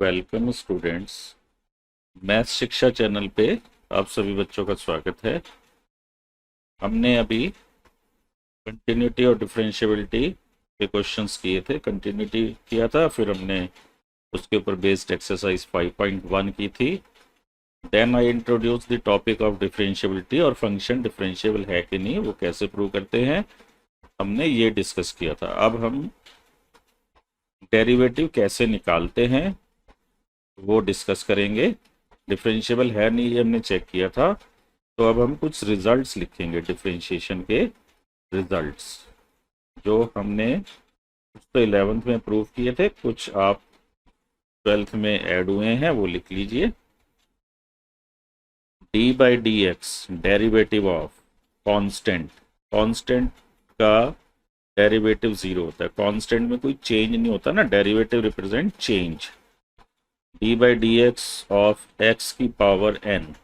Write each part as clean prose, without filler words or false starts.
Welcome students. Math शिक्षा channel पे आप सभी बच्चों का स्वागत है। हमने अभी कंटिन्यूटी और डिफरेंशिएबिलिटी के क्वेश्चंस किए थे। कंटिन्यूटी किया था, फिर हमने उसके ऊपर बेस्ड एक्सरसाइज 5.1 की थी। Then I introduce the topic of differentiability और फंक्शन डिफरेंशिएबल है कि नहीं, वो कैसे प्रूव करते हैं, हमने ये डिस्कस किया था। अब हम डेरिवेटिव कैसे निकालते हैं वो डिस्कस करेंगे। डिफरेंशिएबल है नहीं, ये हमने चेक किया था। तो अब हम कुछ रिजल्ट्स लिखेंगे, डिफरेंशिएशन के रिजल्ट्स जो हमने कुछ तो 11th में प्रूव किए थे, कुछ आप 12th में ऐड हुए हैं, वो लिख लीजिए। D by d x derivative of constant, constant का डेरिवेटिव 0 होता है। कांस्टेंट में कोई चेंज नहीं होता ना, derivative represent change. D by d x of x की power n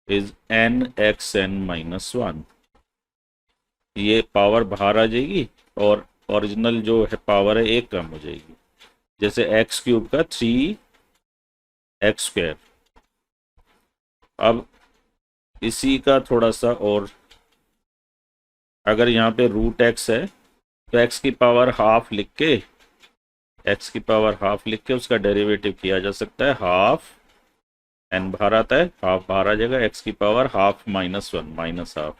is n x n minus 1। ये पावर बाहर आ जाएगी और ओरिजिनल जो है पावर है एक कम हो जाएगी। जैसे एक्स क्यूब का 3x²। अब इसी का थोड़ा सा, और अगर यहाँ पे रूट एक्स है तो एक्स की पावर हाफ लिख के, एक्स की पावर हाफ लिख के उसका डेरिवेटिव किया जा सकता है। हाफ एन बाहर आता है, हाफ बाहर आ जाएगा, एक्स की power half minus 1 minus half,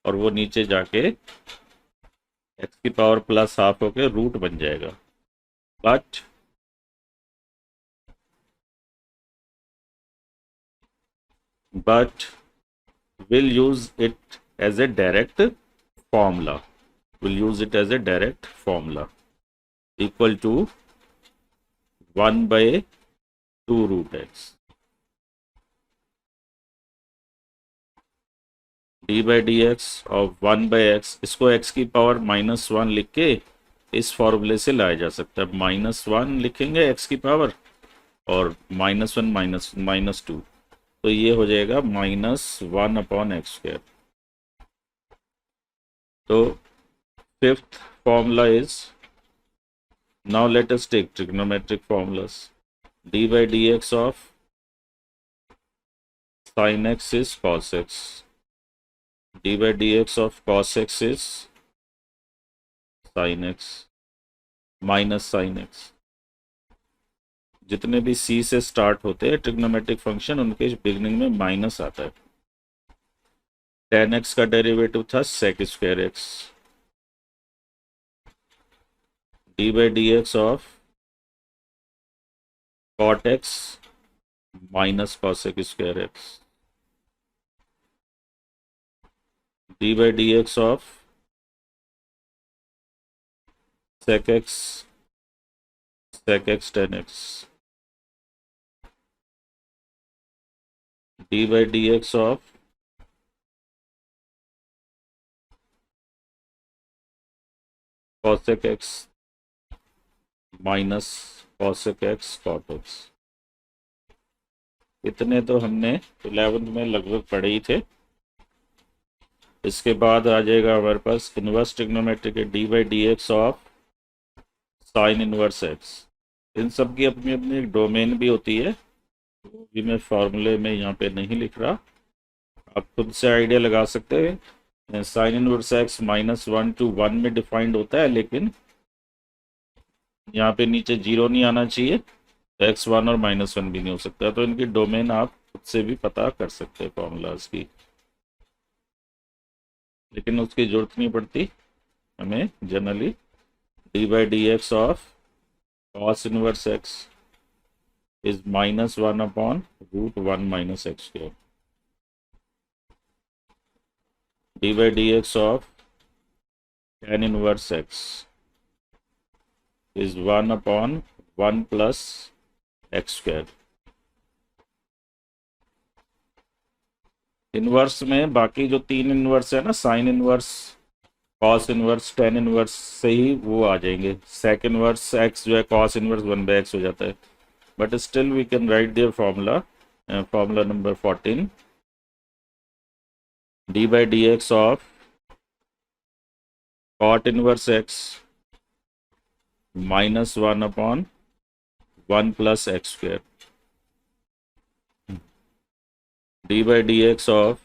और वो नीचे जाके एक्स की पावर प्लस हाफ होके रूट बन जाएगा। But we'll use it as a direct formula. We'll use it as a direct formula equal to 1 by 2 root x. d by dx of 1 by x, इसको x की power -1 लिख के इस फॉर्मूले से लाया जा सकता है। -1 लिखेंगे x की पावर और -1 -2, तो ये हो जाएगा -1/x²। तो fifth formula is, now let us take trigonometric formulas. d by dx of sin x is cos x. d by dx of cos x is sin x minus sin x. जितने भी c से start होते हैं trigonometric function, उनके beginning में minus आता है। tan x का डेरिवेटिव था sec²x। d by dx of cot x minus cosec²x। d by dx of sec x tan x। d by dx of cosec x minus cosec x cot x। इतने तो हमने 11th में लगभग पढ़े ही थे। इसके बाद आ जाएगा हमारे पास inverse trigonometric d by d x of sine inverse x. इन सब की अपनी अपनी एक डोमेन भी होती है, वो भी मैं फॉर्मूले में यहाँ पे नहीं लिख रहा, आप खुद से आइडिया लगा सकते हैं। साइन इनवर्स एक्स -1 to 1 में डिफाइंड होता है, लेकिन यहाँ पे नीचे 0 नहीं आना चाहिए, तो x1 और -1 भी नहीं हो सकता। तो इनकी डोमेन आप खुद से भी पता कर सकते हैं फॉर्मूलाज की, लेकिन उसकी जरूरत नहीं पड़ती हमें। Generally D by d x of cos inverse x is -1/√1 - x²। d by dx of tan inverse x is 1/1 plus x²। Inverse में बाकी जो 3 इनवर्स है ना, sine inverse, cos inverse, tan inverse से ही वो आ जाएंगे। सेक इनवर्स एक्स जो है कॉस इनवर्स 1/x हो जाता है, but still we can write there formula, formula number 14। d by dx of cot inverse x -1/√1 1 plus x square D by d x of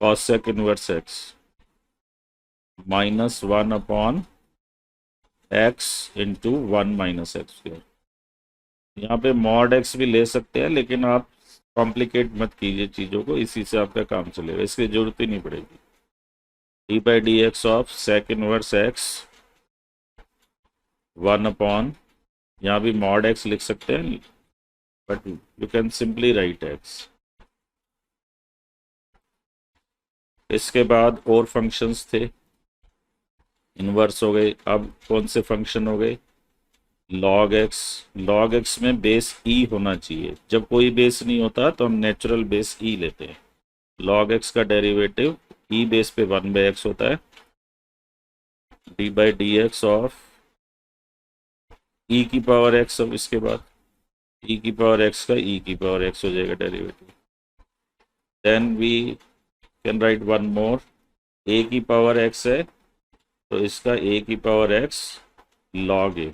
cosec inverse x minus 1 upon x into 1 minus x square. यहाँ पे mod x भी ले सकते हैं, लेकिन आप complicate मत कीजिए चीज़ों को, इसी से आपका काम चलेगा, इसकी जरूरत ही नहीं पड़ेगी। D by d x of sec inverse x 1 upon, यहाँ भी मॉड एक्स लिख सकते हैं, but you can simply write x. इसके बाद और फंक्शंस थे, इनवर्स हो गए। अब कौन से फंक्शन हो गए? Log x. लॉग एक्स में बेस ई होना चाहिए, जब कोई बेस नहीं होता तो हम नेचुरल बेस ई लेते हैं। लॉग एक्स का डेरिवेटिव ई बेस पे 1 बाई एक्स होता है, d by d x of e की पावर एक्स। अब इसके बाद ई की पावर एक्स का ई की पावर एक्स हो जाएगा derivative. Then we can write one more, a की पावर एक्स है तो इसका ए की पावर एक्स लॉग ए।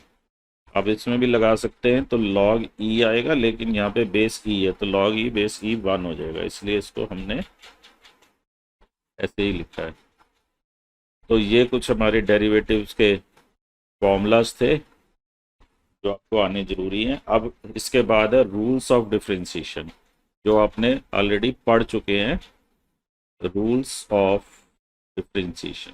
अब इसमें भी लगा सकते हैं तो लॉग ई आएगा, लेकिन यहाँ पे बेस ई है तो लॉग ई बेस ई 1 हो जाएगा, इसलिए इसको हमने ऐसे ही लिखा है। तो ये कुछ हमारे डेरिवेटिव्स के फॉर्मूलाज थे जो आपको आने जरूरी हैं। अब इसके बाद है रूल्स ऑफ डिफरेंशिएशन, जो आपने ऑलरेडी पढ़ चुके हैं। रूल्स ऑफ डिफरेंशिएशन,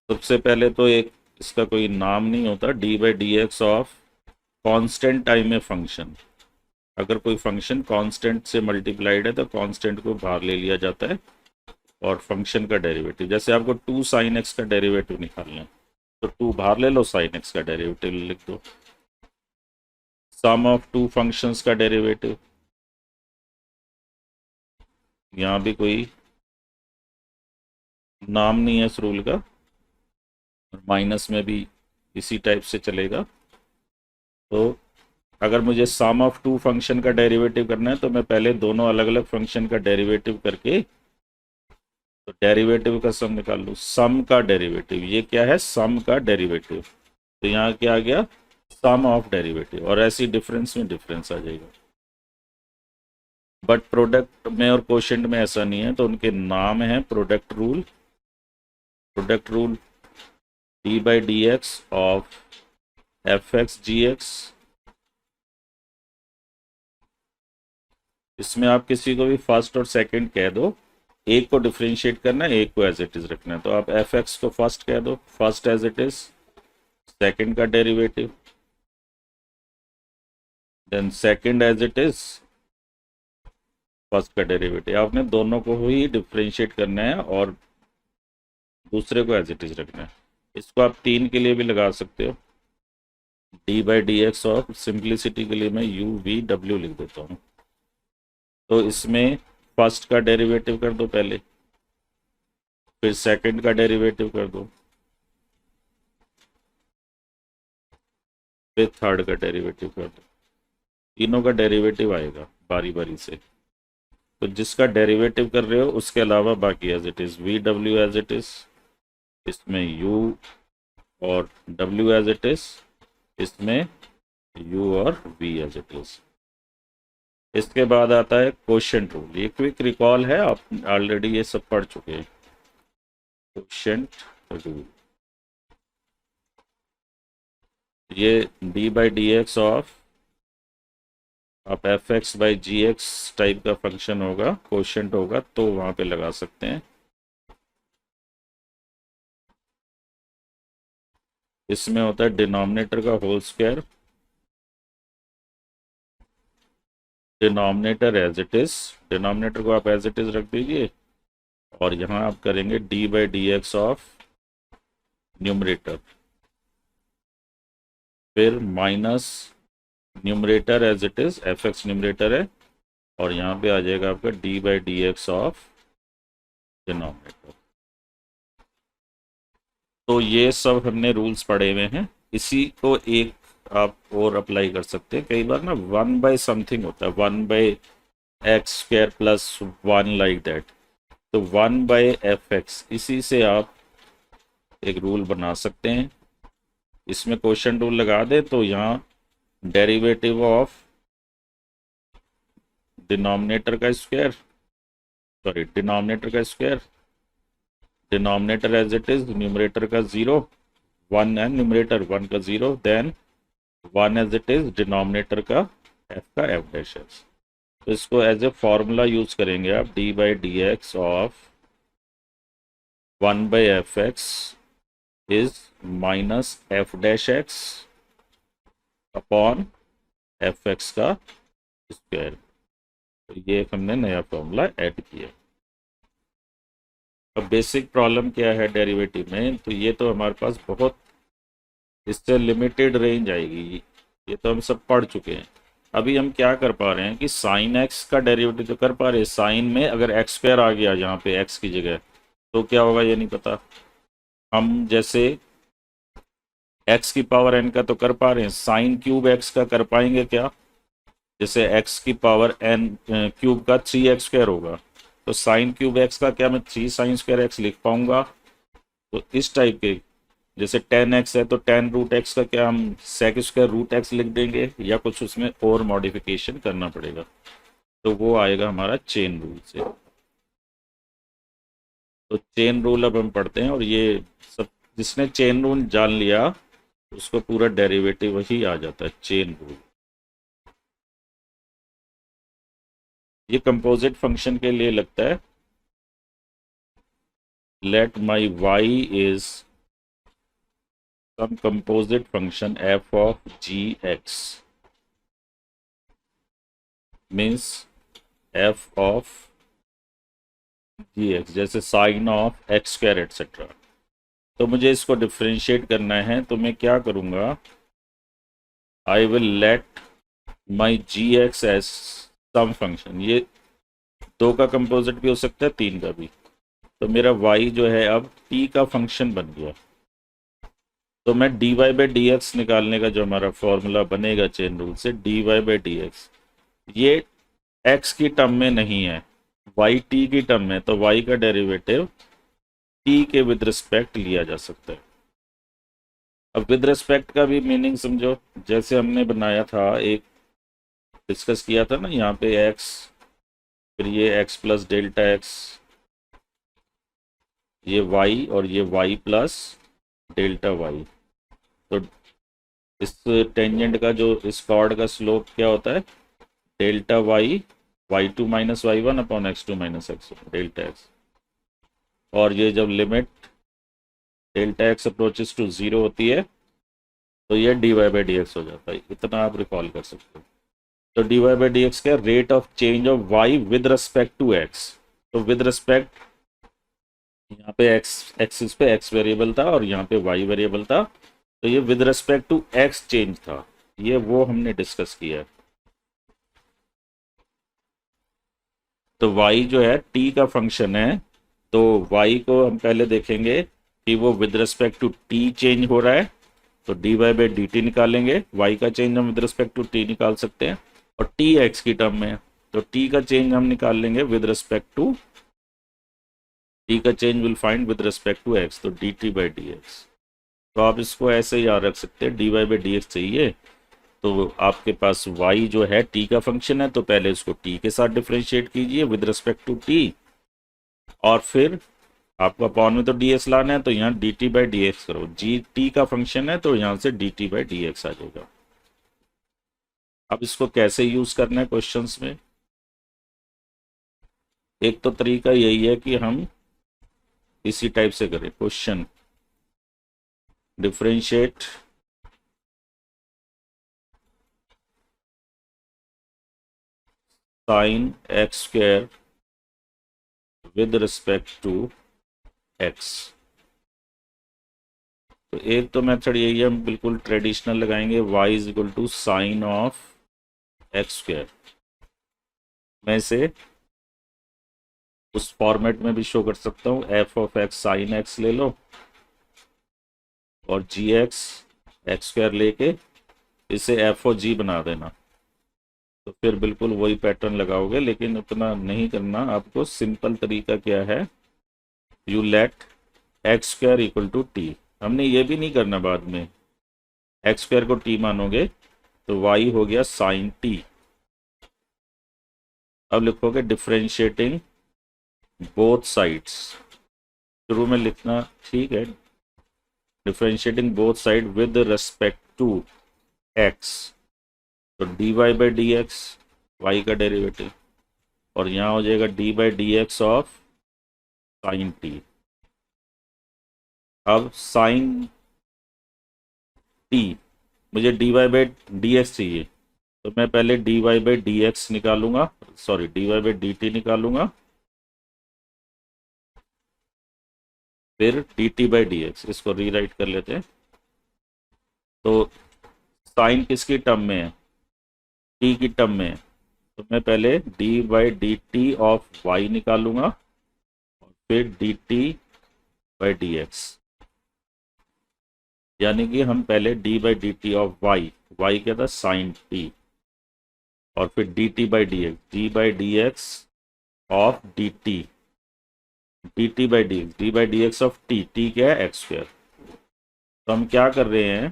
सबसे पहले तो एक इसका कोई नाम नहीं होता, D by d x of constant time में फंक्शन। अगर कोई फंक्शन कांस्टेंट से मल्टीप्लाइड है तो कांस्टेंट को बाहर ले लिया जाता है और फंक्शन का डेरिवेटिव, जैसे आपको 2 साइन एक्स का डेरिवेटिव निकालना है तो 2 बाहर ले लो, साइन एक्स का डेरिवेटिव लिख दो। सम ऑफ 2 फंक्शंस का डेरिवेटिव, यहाँ भी कोई नाम नहीं है इस रूल का, माइनस में भी इसी टाइप से चलेगा। तो अगर मुझे सम ऑफ 2 फंक्शन का डेरिवेटिव करना है तो मैं पहले दोनों अलग अलग फंक्शन का डेरिवेटिव करके तो डेरिवेटिव का सम निकाल लूँ। सम का डेरिवेटिव, ये क्या है? सम का डेरिवेटिव, तो यहाँ क्या आ गया? सम ऑफ डेरिवेटिव, और ऐसी डिफरेंस में डिफरेंस आ जाएगा। बट प्रोडक्ट में और कोशेंट में ऐसा नहीं है, तो उनके नाम है product rule. Product rule d by d x of f x g x. इसमें आप किसी को भी फर्स्ट और सेकंड कह दो, एक को डिफ्रेंशिएट करना है, एक को एज इट इज रखना है। तो आप एफ एक्स को फर्स्ट कह दो, first as it is, second का derivative, then second as it is, first का डेरिवेटिव। आपने दोनों को ही डिफ्रेंशिएट करना है और दूसरे को एज इट इज रखना है। इसको आप 3 के लिए भी लगा सकते हो, D by d x of, simplicity के लिए मैं यू वी डब्ल्यू लिख देता हूँ। तो इसमें फर्स्ट का डेरिवेटिव कर दो पहले, फिर सेकंड का डेरिवेटिव कर दो, फिर थर्ड का डेरिवेटिव कर दो। तीनों का डेरिवेटिव आएगा बारी बारी से। तो जिसका डेरिवेटिव कर रहे हो उसके अलावा बाकी एज इट इज, वी डब्ल्यू एज इट इज, इसमें यू और डब्ल्यू एज इट इज, इसमें यू और वी एज इट इज। इसके बाद आता है कोशेंट रूल। ये क्विक रिकॉल है, आप ऑलरेडी ये सब पढ़ चुके हैं। कोशेंट रूल, ये d by d x of आप f x by g x type का फंक्शन होगा, कोशेंट होगा तो वहां पे लगा सकते हैं। इसमें होता है डिनोमिनेटर का whole square, denominator as it is, denominator को आप एज इट इज रख दीजिए, और यहाँ आप करेंगे d by d x of numerator, फिर minus numerator as it is, f x numerator है, और यहाँ पे आ जाएगा आपका d by d x of denominator. तो ये सब हमने रूल्स पढ़े हुए हैं। इसी को एक आप और अप्लाई कर सकते हैं। कई बार ना 1 बाय समथिंग होता है, 1 by x square plus 1 like that. तो 1/fx, इसी से आप एक रूल बना सकते हैं। इसमें क्वेश्चन रूल लगा दे तो यहाँ डेरिवेटिव ऑफ डिनोमिनेटर का स्क्वायर, सॉरी डिनोमिनेटर का square, denominator as it is, numerator का 0, 1 है न्यूमरेटर, 1 का 0, then 1 as it is, denominator का f का f डैश है। तो इसको एज ए फॉर्मूला यूज करेंगे आप, d/dx of 1/fx is minus f dash x upon fx का स्क्वायर। तो ये एक हमने नया फॉर्मूला ऐड किया। अब बेसिक प्रॉब्लम क्या है डेरिवेटिव में, तो ये तो हमारे पास बहुत, इससे लिमिटेड रेंज आएगी, ये तो हम सब पढ़ चुके हैं। अभी हम क्या कर पा रहे हैं कि साइन एक्स का डेरिवेटिव तो कर पा रहे हैं, साइन में अगर एक्स स्क्वायर आ गया यहाँ पे एक्स की जगह तो क्या होगा ये नहीं पता। हम जैसे एक्स की पावर एन का तो कर पा रहे हैं, साइन क्यूब एक्स का कर पाएंगे क्या? जैसे एक्स की पावर एन क्यूब का 3x² होगा, तो साइन क्यूब एक्स का क्या मैं 3sin² x लिख पाऊंगा? तो इस टाइप के, जैसे 10x है तो 10√x का क्या हम sec² लिख देंगे, या कुछ उसमें और मॉडिफिकेशन करना पड़ेगा, तो वो आएगा हमारा चेन रूल से। तो चेन रूल अब हम पढ़ते हैं, और ये सब जिसने चेन रूल जान लिया उसको पूरा डेरिवेटिव ही आ जाता है, चेन रूल। ये कंपोजिट फंक्शन के लिए लगता है, let my y is some composite function f of gx means f of gx, जैसे sine of x square etcetera. तो मुझे इसको डिफ्रेंशिएट करना है, तो मैं क्या करूँगा, I will let my g x as some function. ये 2 का कंपोजिट भी हो सकता है, 3 का भी। तो मेरा y जो है अब t का फंक्शन बन गया। तो मैं dy/dx निकालने का जो हमारा फॉर्मूला बनेगा चेन रूल से, dy/dx, ये x की टर्म में नहीं है, y t की टर्म में, तो y का डेरिवेटिव t के विद रिस्पेक्ट लिया जा सकता है। अब विद रिस्पेक्ट का भी मीनिंग समझो, जैसे हमने बनाया था, एक डिस्कस किया था ना, यहाँ पे x, फिर ये x प्लस डेल्टा x, ये y, और ये y प्लस डेल्टा y। तो इस टेंजेंट का जो, इस कॉर्ड का स्लोप क्या होता है, delta y, y2 minus y1 upon x2 minus x1, delta x। और ये जब limit delta x approaches to 0 होती है तो ये dy/dx हो जाता है। इतना आप रिकॉल कर सकते हो। तो dy/dx का rate of change of y with respect to x। तो विद रिस्पेक्ट, यहाँ पे x एक्सिस पे x वेरिएबल था और यहाँ पे y वेरिएबल था, तो ये with respect to x change था, ये वो हमने डिस्कस किया है। तो y जो है t का फंक्शन है, तो y को हम पहले देखेंगे कि वो with respect to t change हो रहा है, तो dy/dt निकालेंगे, y का चेंज हम विद रिस्पेक्ट टू t निकाल सकते हैं, और t x की टर्म में, तो t का चेंज हम निकाल लेंगे विद रिस्पेक्ट टू, t का change will find with respect to x, तो dt/dx। तो आप इसको ऐसे ही याद रख सकते हैं, dy/dx चाहिए तो आपके पास y जो है t का फंक्शन है, तो पहले इसको t के साथ डिफरेंशिएट कीजिए विद रिस्पेक्ट टू t, और फिर आपको अपॉन में तो ds लाना है, तो यहाँ dt/dx करो, g t का फंक्शन है तो यहाँ से dt/dx आ जाएगा। अब इसको कैसे यूज करना है क्वेश्चंस में, एक तो तरीका यही है कि हम इसी टाइप से करें, question differentiate sine x square with respect to x। तो एक तो मेथड यही है, हम बिल्कुल ट्रेडिशनल लगाएंगे, y is equal to sine of x square. मैं इसे उस फॉर्मेट में भी शो कर सकता हूँ, f of x sine x ले लो, और gx x स्क्वायर लेके इसे f और g बना देना। तो फिर बिल्कुल वही पैटर्न लगाओगे, लेकिन उतना नहीं करना आपको। सिंपल तरीका क्या है, you let x square equal to t. हमने ये भी नहीं करना बाद में, एक्स स्क्वायर को टी मानोगे तो वाई हो गया साइन टी। अब लिखोगे डिफरेंशिएटिंग बोथ साइड्स, शुरू में लिखना ठीक है, differentiating both side with respect to x, तो d y by d x, y का डेरिवेटिव, और यहाँ हो जाएगा d by d x of sine t. अब साइन टी, मुझे d y by d x चाहिए, तो मैं पहले d y by d x निकालूंगा, sorry d y by d t निकालूंगा, फिर d t by d x, इसको रीराइट कर लेते हैं। तो साइन किसकी टर्म में है, टी की टर्म में है, तो मैं पहले d by d t of y निकालूंगा और फिर d t by d x, यानी कि हम पहले d by d t of y, y क्या था साइन टी, और फिर d t by d x, d by d x of d t, d t by d x, d by d x of t, t क्या है x square. तो हम क्या कर रहे हैं,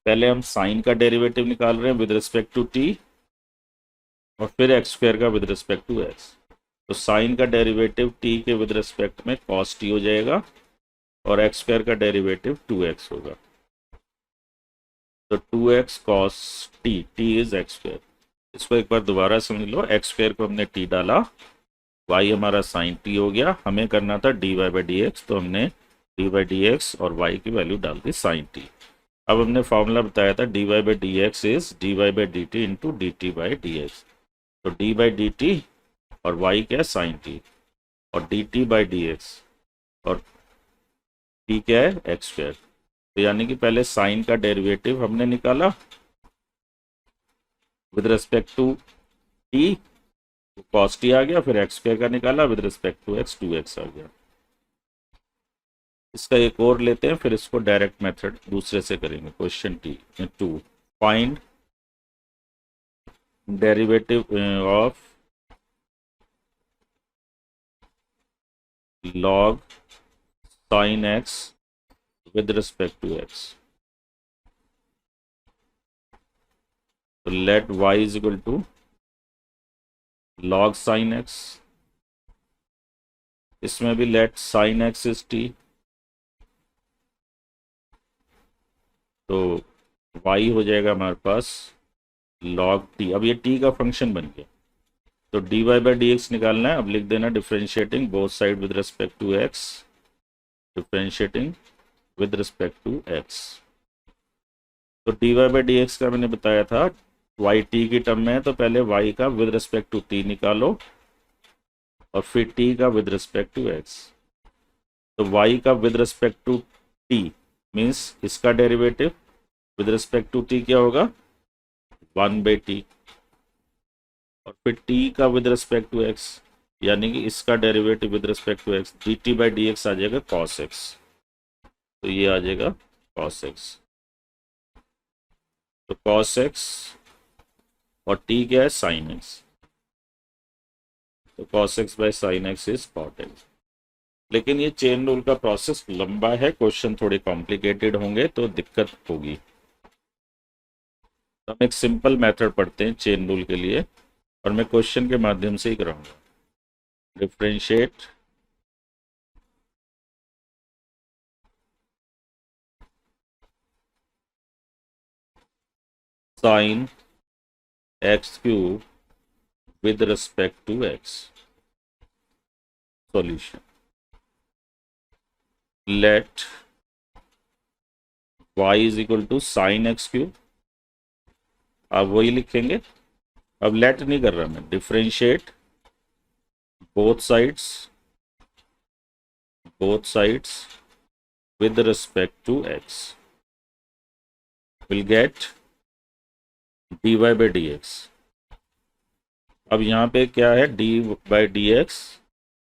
पहले हम साइन का डेरिवेटिव निकाल रहे हैं विद रिस्पेक्ट टू टी, और फिर एक्स स्क्वायर का विद रिस्पेक्ट टू एक्स। तो साइन का डेरिवेटिव टी के विद रिस्पेक्ट में कॉस टी हो जाएगा, और एक्स स्क्वायर का डेरिवेटिव 2x होगा, तो 2x cos T, T is x square. इसको एक बार दोबारा समझ लो, एक्स स्क्वायर को हमने टी डाला, y हमारा साइन टी हो गया, हमें करना था d y by d x, तो हमने डी बाई डी एक्स और y की वैल्यू डाल दी साइन टी। अब हमने फॉर्मूला बताया था d y by d x is d y by d t into d t by d x, तो डी बाई डी टी और y क्या है साइन टी, और d t by d x, और टी क्या है एक्स स्क्वायर। तो यानी कि पहले साइन का डेरिवेटिव हमने निकाला with respect to t, cos t आ गया, फिर एक्स स्क्वायर का निकाला with respect to x, 2x आ गया। इसका एक और लेते हैं, फिर इसको डायरेक्ट मेथड दूसरे से करेंगे। Question two, find derivative of log sin x with respect to x, तो let y is equal to log sin x, इसमें भी let sin x is t, तो y हो जाएगा हमारे पास log t। अब ये t का फंक्शन बन गया, तो d y by d x निकालना है। अब लिख देना differentiating both side with respect to x, differentiating with respect to x. तो d y by d x का मैंने बताया था वाई टी की टर्म में है, तो पहले वाई का विद रिस्पेक्ट टू टी निकालो और फिर टी का विद रिस्पेक्ट टू एक्स। तो वाई का with respect to t means इसका derivative with respect to t क्या होगा 1/t, और फिर t का विद रिस्पेक्ट टू x, यानी कि इसका derivative with respect to x, d t by d x आ जाएगा cos x, तो ये आ जाएगा cos x। तो cos x और t क्या है sin x, तो cos x by sin x is cot x। लेकिन ये चेन रूल का प्रोसेस लंबा है, क्वेश्चन थोड़े कॉम्प्लिकेटेड होंगे तो दिक्कत होगी। तो हम एक सिंपल मेथड पढ़ते हैं चेन रूल के लिए, और मैं क्वेश्चन के माध्यम से ही कराऊंगा। Differentiate sine x cube with respect to x. Solution, let y is equal to sine x cube, आप वही लिखेंगे, अब लेट नहीं कर रहा मैं, differentiate both sides with respect to x, will get d y by d x. अब यहाँ पे क्या है d by d x,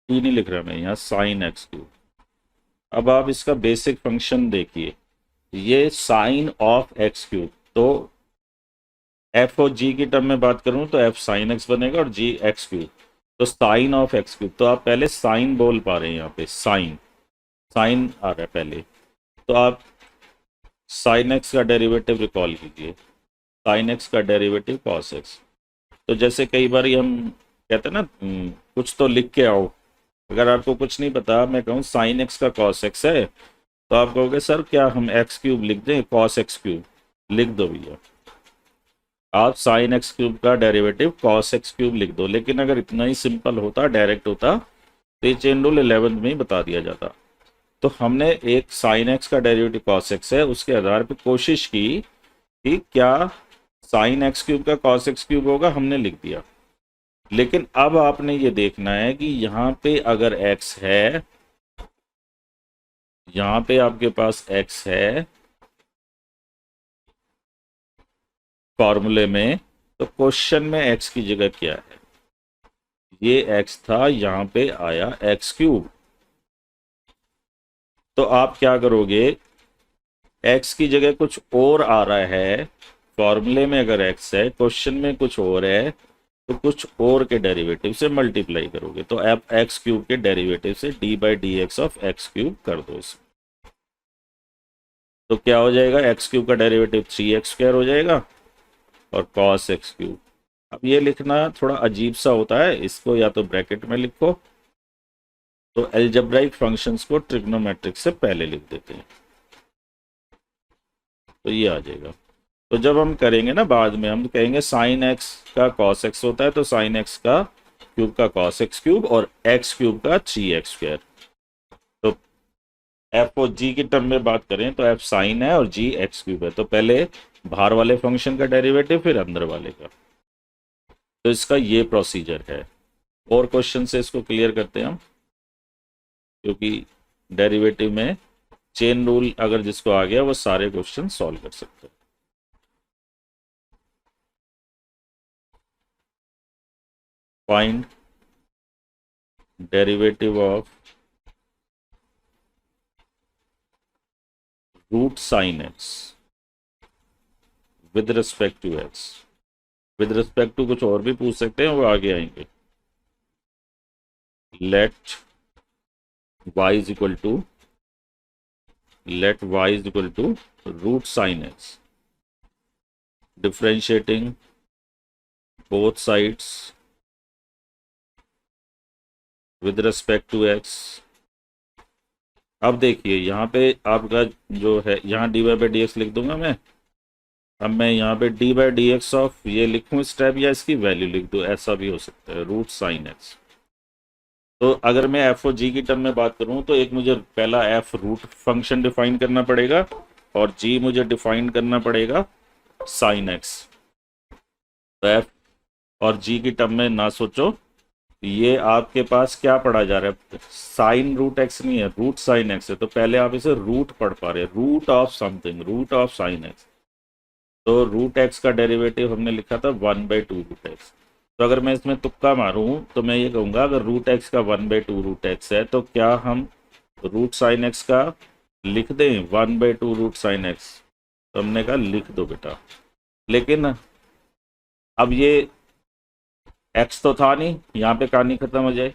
t नहीं लिख रहा मैं यहाँ, साइन एक्स क्यूब। अब आप इसका बेसिक फंक्शन देखिए, ये साइन ऑफ एक्स क्यूब, तो एफ और जी की टर्म में बात करूं तो एफ साइन एक्स बनेगा और जी एक्स क्यूब। तो साइन ऑफ एक्स क्यूब, तो आप पहले साइन बोल पा रहे हैं यहाँ पे, साइन साइन आ रहा है पहले। तो आप साइन एक्स का डेरिवेटिव रिकॉल कीजिए, साइन एक्स का डेरिवेटिव कॉस एक्स। तो जैसे कई बार हम कहते हैं ना, कुछ तो लिख के आओ। अगर आपको कुछ नहीं पता, मैं कहूँ साइन एक्स का कॉस एक्स है, तो आप कहोगे सर क्या हम एक्स क्यूब लिख दें, कॉस एक्स क्यूब लिख दो भैया। आप साइन एक्स क्यूब का डेरिवेटिव कॉस एक्स क्यूब लिख दो। लेकिन अगर इतना ही सिंपल होता, डायरेक्ट होता, तो ये चेन रूल 11th में ही बता दिया जाता। तो हमने एक साइन एक्स का डेरिवेटिव कॉस एक्स है, उसके आधार पर कोशिश की कि क्या साइन एक्स क्यूब का कॉस एक्स क्यूब होगा, हमने लिख दिया। लेकिन अब आपने ये देखना है कि यहाँ पे अगर x है, यहाँ पे आपके पास x है फॉर्मूले में, तो क्वेश्चन में x की जगह क्या है, ये x था, यहाँ पे आया एक्स क्यूब। तो आप क्या करोगे, x की जगह कुछ और आ रहा है फॉर्मूले में, अगर x है क्वेश्चन में कुछ और है, तो कुछ और के डेरिवेटिव से मल्टीप्लाई करोगे। तो आप एक्स क्यूब के डेरिवेटिव से D by d x of x cube कर दो इसमें। तो क्या हो जाएगा, एक्स क्यूब का डेरिवेटिव 3x² हो जाएगा और कॉस एक्स क्यूब। अब ये लिखना थोड़ा अजीब सा होता है, इसको या तो ब्रैकेट में लिखो, तो एल्जेब्राइक फंक्शंस को ट्रिग्नोमेट्रिक से पहले लिख देते हैं, तो ये आ जाएगा। तो जब हम करेंगे ना बाद में, हम कहेंगे साइन एक्स का कॉस एक्स होता है, तो साइन एक्स का क्यूब का कॉस एक्स क्यूब और एक्स क्यूब का 3x²। तो एफ और जी की टर्म में बात करें तो एफ साइन है और जी एक्स क्यूब है। तो पहले बाहर वाले फंक्शन का डेरिवेटिव, फिर अंदर वाले का। तो इसका ये प्रोसीजर है। और क्वेश्चन से इसको क्लियर करते हैं हम, क्योंकि डेरिवेटिव में चेन रूल अगर जिसको आ गया वो सारे क्वेश्चन सॉल्व कर सकते हैं। Find derivative of root sine x with respect to x. With respect to कुछ और भी पूछ सकते हैं, वो आगे आएंगे। Let y is equal to root sine x, differentiating both sides with respect to x. अब देखिए यहाँ पे आपका जो है, यहाँ d y by d x लिख दूंगा मैं। अब मैं यहाँ पे d by d x of ये लिखूँ स्टेप, या इसकी वैल्यू लिख दूँ, ऐसा भी हो सकता है, रूट साइन एक्स। तो अगर मैं एफ और जी की टर्म में बात करूँ, तो एक मुझे पहला एफ रूट फंक्शन डिफाइन करना पड़ेगा और जी मुझे डिफाइन करना पड़ेगा साइन एक्स। तो एफ और जी की टर्म में ना सोचो, ये आपके पास क्या पढ़ा जा रहा है, साइन रूट एक्स नहीं है, रूट साइन एक्स है। तो पहले आप इसे रूट पढ़ पा रहे हैं, root of something, root of sine x. तो रूट एक्स का डेरिवेटिव हमने लिखा था 1/2 रूट एक्स। तो अगर मैं इसमें तुक्का मारूं तो मैं ये कहूँगा, अगर रूट एक्स का 1/2 रूट एक्स है, तो क्या हम रूट साइन एक्स का लिख दें 1/2 रूट साइन एक्स। तो हमने कहा लिख दो बेटा। लेकिन अब ये एक्स तो था नहीं, यहाँ पे कहानी खत्म हो जाए।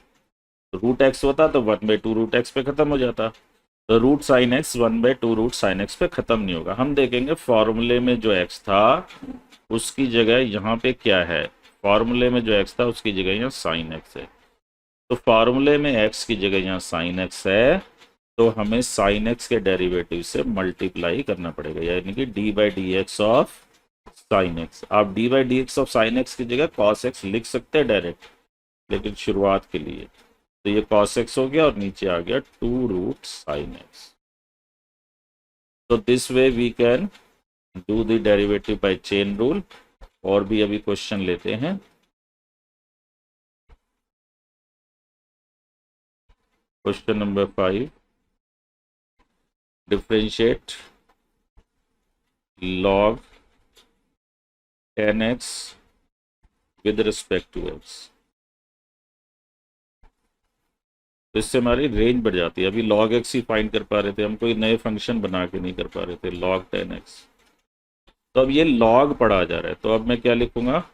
रूट एक्स होता तो 1/2 रूट एक्स पे खत्म हो जाता। तो root sine x 1/2 root sine x पे खत्म नहीं होगा। हम देखेंगे फॉर्मूले में जो एक्स था उसकी जगह यहाँ पे क्या है, फॉर्मूले में जो एक्स था उसकी जगह यहाँ साइन एक्स है। तो फॉर्मूले में एक्स की जगह यहाँ साइन एक्स है, तो हमें साइन एक्स के डेरिवेटिव से मल्टीप्लाई करना पड़ेगा, यानी कि d by d x of sine x. आप d by d x of sine x की जगह कॉस एक्स लिख सकते हैं डायरेक्ट, लेकिन शुरुआत के लिए तो ये cos x हो गया और नीचे आ गया 2 रूट साइन एक्स। तो this way we can do the derivative by chain rule. और भी अभी क्वेश्चन लेते हैं। Question number 5, differentiate log 10x with respect to x। तो इससे हमारी रेंज बढ़ जाती है। अभी log x ही फाइंड कर पा रहे थे हम, कोई नए फंक्शन बना के नहीं कर पा रहे थे। log 10x तो अब ये लॉग पढ़ा जा रहा है, तो अब मैं क्या लिखूंगा,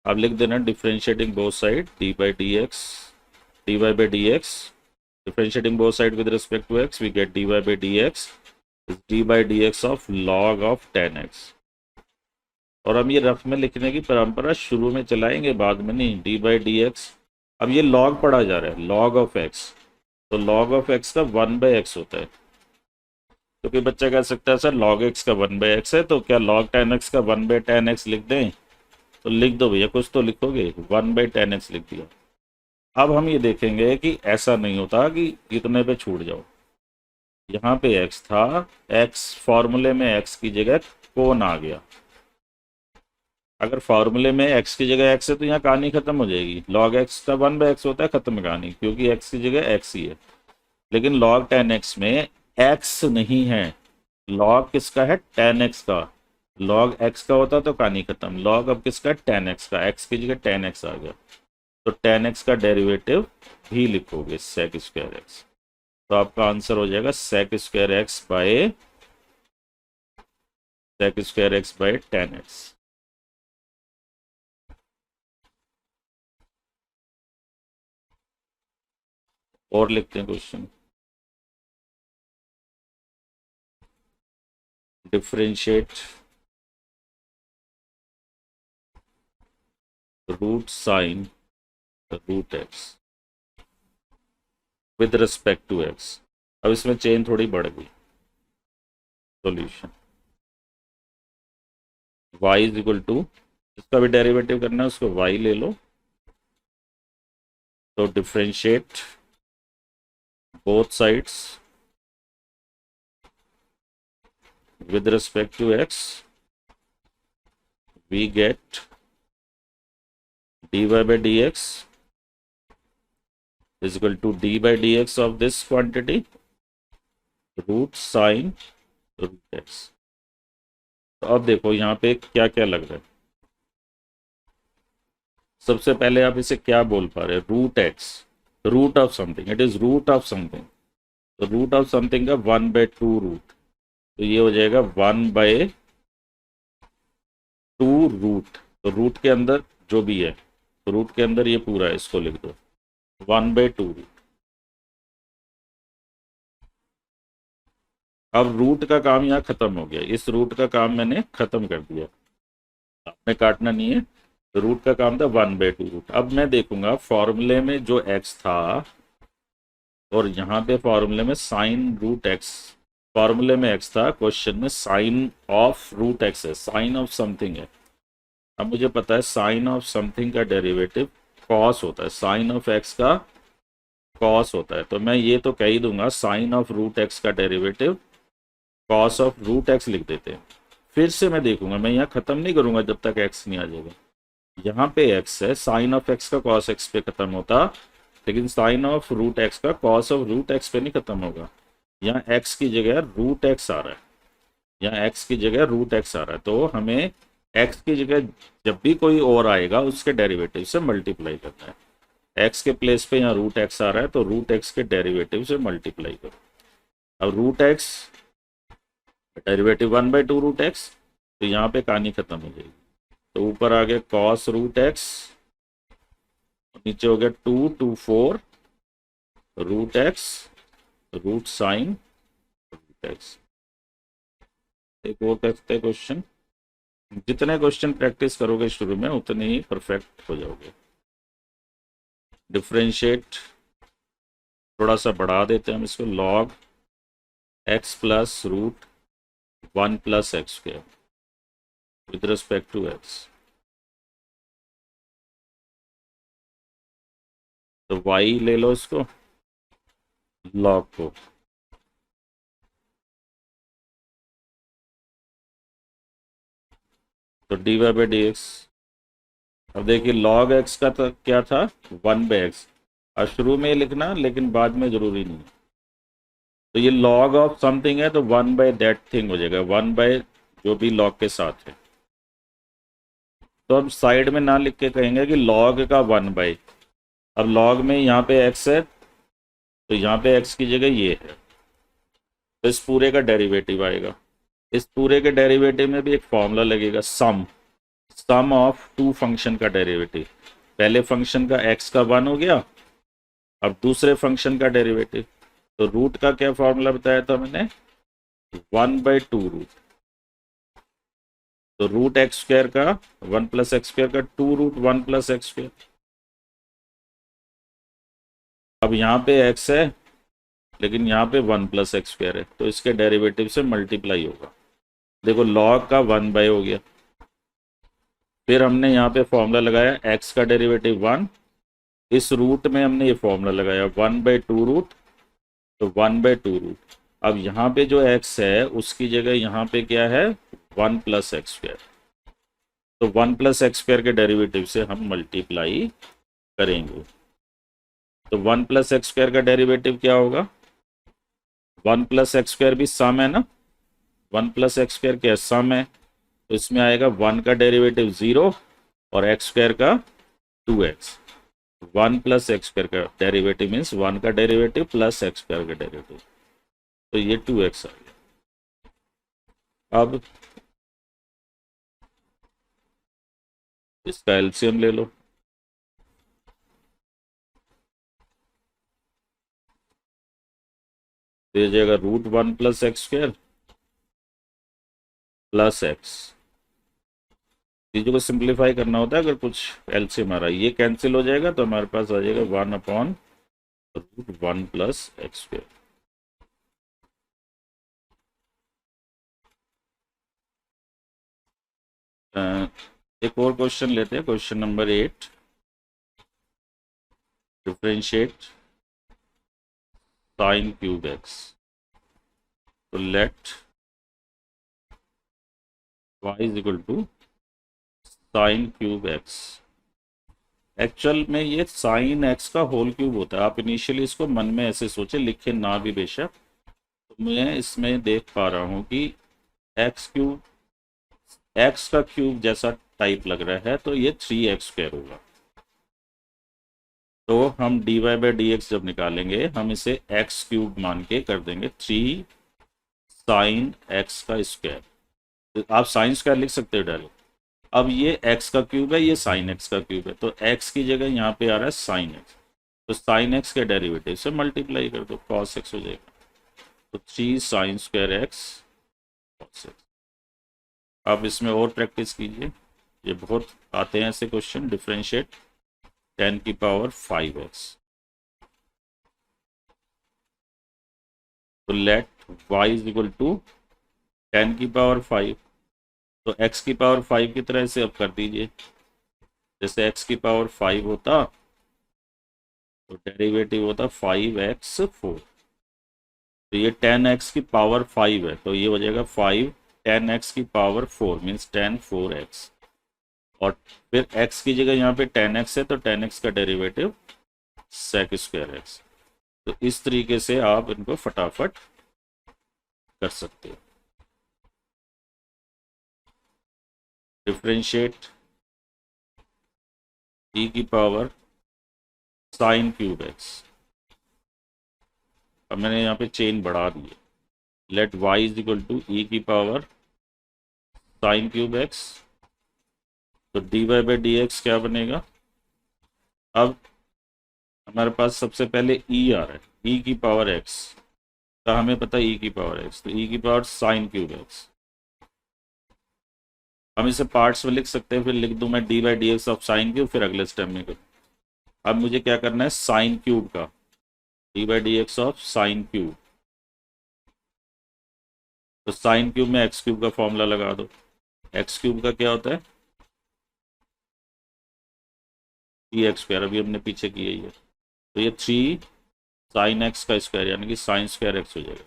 अब लिख देना differentiating both side d by d x, d y by d x, differentiating both side with respect to x we get d y by d x is d by d x of log of 10x। और हम ये rough में लिखने की परंपरा शुरू में चलाएंगे, बाद में नहीं। डी बाई डी एक्स, अब ये लॉग पढ़ा जा रहा है, लॉग ऑफ एक्स, तो लॉग ऑफ एक्स का 1/x होता है। तो कोई बच्चा कह सकता है सर लॉग एक्स का 1/x है, तो क्या लॉग 10x का 1/10x लिख दें? तो लिख दो भैया, कुछ तो लिखोगे, 1/10x लिख दिया। अब हम ये देखेंगे कि ऐसा नहीं होता कि इतने पे छूट जाओ। यहाँ पे x था, x फॉर्मूले में x की जगह कौन आ गया? अगर फॉर्मूले में x की जगह x है तो यहाँ कहानी खत्म हो जाएगी। log x का 1/x होता है, खत्म कहानी, क्योंकि x की जगह x ही है। लेकिन log 10x में x नहीं है, log किसका है? 10x का। log x का होता तो कहानी खत्म। log अब किसका? 10x का, x की जगह 10x आ गया, तो 10x का डेरिवेटिव भी लिखोगे sec स्क्वायर x, तो आपका आंसर हो जाएगा sec square x by sec square x by 10x। और लिखते हैं question, differentiate root sine root x with respect to x. अब इसमें चेन थोड़ी बढ़ गई। Solution y is equal to, इसका भी डेरिवेटिव करना है, उसको y ले लो, तो differentiate both sides with respect to x we get dy by dx is equal to d by dx of this quantity root sine root x। तो अब देखो यहाँ पे क्या क्या लग रहा है। सबसे पहले आप इसे क्या बोल पा रहे हैं? Root x, root of something, it is root of something, तो रूट ऑफ समथिंग का 1/2 रूट, तो ये हो जाएगा 1/2 रूट। तो रूट के अंदर जो भी है, तो रूट के अंदर ये पूरा है, इसको लिख दो 1/2 रूट। अब रूट का काम यहाँ खत्म हो गया, इस रूट का काम मैंने खत्म कर दिया, आपने काटना नहीं है। तो रूट का काम था 1/2 रूट। अब मैं देखूंगा फॉर्मूले में जो x था और यहाँ पे फॉर्मूले में साइन रूट x, फॉर्मूले में x था, क्वेश्चन में साइन ऑफ रूट x है, साइन ऑफ समथिंग है। अब मुझे पता है साइन ऑफ समथिंग का डेरिवेटिव कॉस होता है, साइन ऑफ x का कॉस होता है, तो मैं ये तो कह ही दूंगा साइन ऑफ रूट x का derivative cos of root x लिख देते हैं। फिर से मैं देखूंगा, मैं यहाँ खत्म नहीं करूंगा जब तक x नहीं आ जाएगा। यहाँ पे x है, साइन ऑफ x का कॉस x पे खत्म होता, लेकिन साइन ऑफ रूट x का कॉस ऑफ रूट x पे नहीं खत्म होगा। यहाँ x की जगह रूट x आ रहा है, यहाँ x की जगह रूट x आ रहा है, तो हमें x की जगह जब भी कोई और आएगा उसके डेरिवेटिव से मल्टीप्लाई करना है। x के प्लेस पे यहाँ रूट x आ रहा है, तो रूट x के डेरिवेटिव से मल्टीप्लाई करो। अब root x derivative 1/2 root x, तो यहाँ पे कहानी खत्म हो जाएगी। तो ऊपर आ गया कॉस रूट x, नीचे हो गया 2 to 4 root x root sine root x। एक और करते हैं क्वेश्चन, जितने क्वेश्चन प्रैक्टिस करोगे शुरू में उतने ही परफेक्ट हो जाओगे। डिफरेंशिएट थोड़ा सा बढ़ा देते हैं हम इसको, log x plus root 1 plus x square with respect to x, तो y ले लो इसको, लॉग को, तो dy बाई डी एक्स। अब देखिए लॉग x का तो क्या था 1/x, और शुरू में लिखना लेकिन बाद में जरूरी नहीं। तो ये लॉग ऑफ समथिंग है तो 1/that थिंग हो जाएगा, 1/ जो भी लॉग के साथ है। तो अब साइड में ना लिख के कहेंगे कि लॉग का 1/, अब लॉग में यहाँ पे x है, तो यहाँ पे x की जगह ये है, तो इस पूरे का डेरिवेटिव आएगा, इस पूरे के डेरिवेटिव में भी एक फॉर्मूला लगेगा, सम ऑफ टू फंक्शन का डेरिवेटिव। पहले फंक्शन का x का 1 हो गया, अब दूसरे फंक्शन का डेरिवेटिव। तो रूट का क्या फॉर्मूला बताया था मैंने, 1/2 रूट। तो रूट एक्स स्क्वायर का 1 + x स्क्वायर का 2 रूट 1 + x स्क्वायर। अब यहाँ पे x है लेकिन यहाँ पे 1 + x स्क्वायर है, तो इसके डेरिवेटिव से मल्टीप्लाई होगा। देखो log का 1/, हो गया। फिर हमने यहाँ पे फॉर्मूला लगाया x का डेरिवेटिव 1, इस रूट में हमने ये फॉर्मूला लगाया 1/2 रूट, तो 1/2 रूट। अब यहाँ पे जो x है उसकी जगह यहाँ पे क्या है, 1 + x स्क्वायर। तो 1 + x स्क्वायर के डेरिवेटिव से हम मल्टीप्लाई करेंगे। तो 1 + x स्क्वायर का डेरिवेटिव क्या होगा, 1 + x स्क्वायर भी सम है ना, 1 + x स्क्वायर क्या सम है, तो इसमें आएगा 1 का डेरिवेटिव 0 और x स्क्वायर का 2x। 1 + x स्क्वायर का डेरिवेटिव मीन्स 1 का डेरिवेटिव प्लस x स्क्वायर का डेरिवेटिव, तो ये 2x आ गया। अब इसका एलसीएम ले लो। दे जाएगा √1 + x स्क्वायर प्लस x। चीज़ों को सिंप्लीफाई करना होता है, अगर कुछ एलसीएम आ रहा है ये कैंसिल हो जाएगा तो हमारे पास आ जाएगा 1/√1 + x स्क्वायर। एक और क्वेश्चन लेते हैं, question number 8। Differentiate sin cube x। तो let y = sin cube x। Actual में ये sin x का होल क्यूब होता है। आप इनिशियली इसको मन में ऐसे सोचे, लिखे ना भी बेशक। तो मैं इसमें देख पा रहा हूँ कि x³ x का क्यूब जैसा टाइप लग रहा है, तो ये 3x² होगा। तो हम dy/dx जब निकालेंगे हम इसे x³ मान के कर देंगे 3 sin x का स्क्वायर। तो आप sin स्क्वायर लिख सकते हो डायरेक्ट। अब ये x का क्यूब है, ये sin x का क्यूब है, तो x की जगह यहाँ पे आ रहा है sin x। तो sin x के डेरिवेटिव से मल्टीप्लाई कर दो, cos x हो जाएगा। तो 3 sin² x cos x। अब इसमें और प्रैक्टिस कीजिए, ये बहुत आते हैं ऐसे क्वेश्चन। Differentiate 10⁵x। तो लेट y = 10⁵। तो x⁵ की तरह से अब कर दीजिए, जैसे x⁵ होता तो डेरिवेटिव होता 5x4। तो ये 10x⁵ है, तो ये हो जाएगा 5 10x⁵4 मीन्स 10⁴x। और फिर x की जगह यहाँ पे 10x है, तो 10x का डेरिवेटिव sec² x। तो इस तरीके से आप इनको फटाफट कर सकते हो। Differentiate e⁻ sin cube x। अब मैंने यहाँ पे चेन बढ़ा दी है। Let y = e⁻ sin cube x। तो dy/dx क्या बनेगा, अब हमारे पास सबसे पहले e आ रहा है, e⁻x का हमें पता है e⁻x, तो e⁻ sin क्यूब x। हम इसे पार्ट्स में लिख सकते हैं, फिर लिख दूं मैं dy/dx ऑफ sin क्यूब, फिर अगले स्टेप में करूँ। अब मुझे क्या करना है, sin क्यूब का dy/dx ऑफ sin क्यूब। तो sin क्यूब में x³ का फॉर्मूला लगा दो। x³ का क्या होता है, 3x²। अभी हमने पीछे किया ही है, तो ये 3 sin x का स्क्वायर यानी कि sin² x हो जाएगा।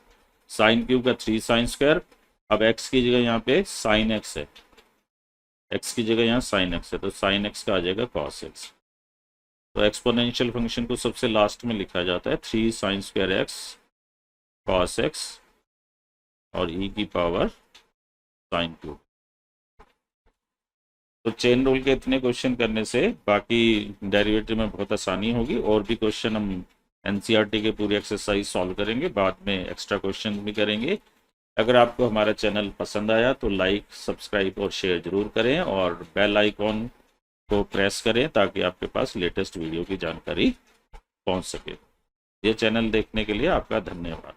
sin क्यूब का 3 sin²। अब x की जगह यहाँ पे sin x है, x की जगह यहाँ sin x है, तो sin x का आ जाएगा cos x। तो एक्सपोनेंशियल फंक्शन को सबसे लास्ट में लिखा जाता है 3 sin² x cos x और e⁻ sin क्यूब। तो चेन रूल के इतने क्वेश्चन करने से बाकी डेरिवेटिव में बहुत आसानी होगी। और भी क्वेश्चन हम एनसीईआरटी के पूरी एक्सरसाइज सॉल्व करेंगे, बाद में एक्स्ट्रा क्वेश्चन भी करेंगे। अगर आपको हमारा चैनल पसंद आया तो लाइक, सब्सक्राइब और शेयर ज़रूर करें और बेल आइकॉन को प्रेस करें ताकि आपके पास लेटेस्ट वीडियो की जानकारी पहुंच सके। ये चैनल देखने के लिए आपका धन्यवाद।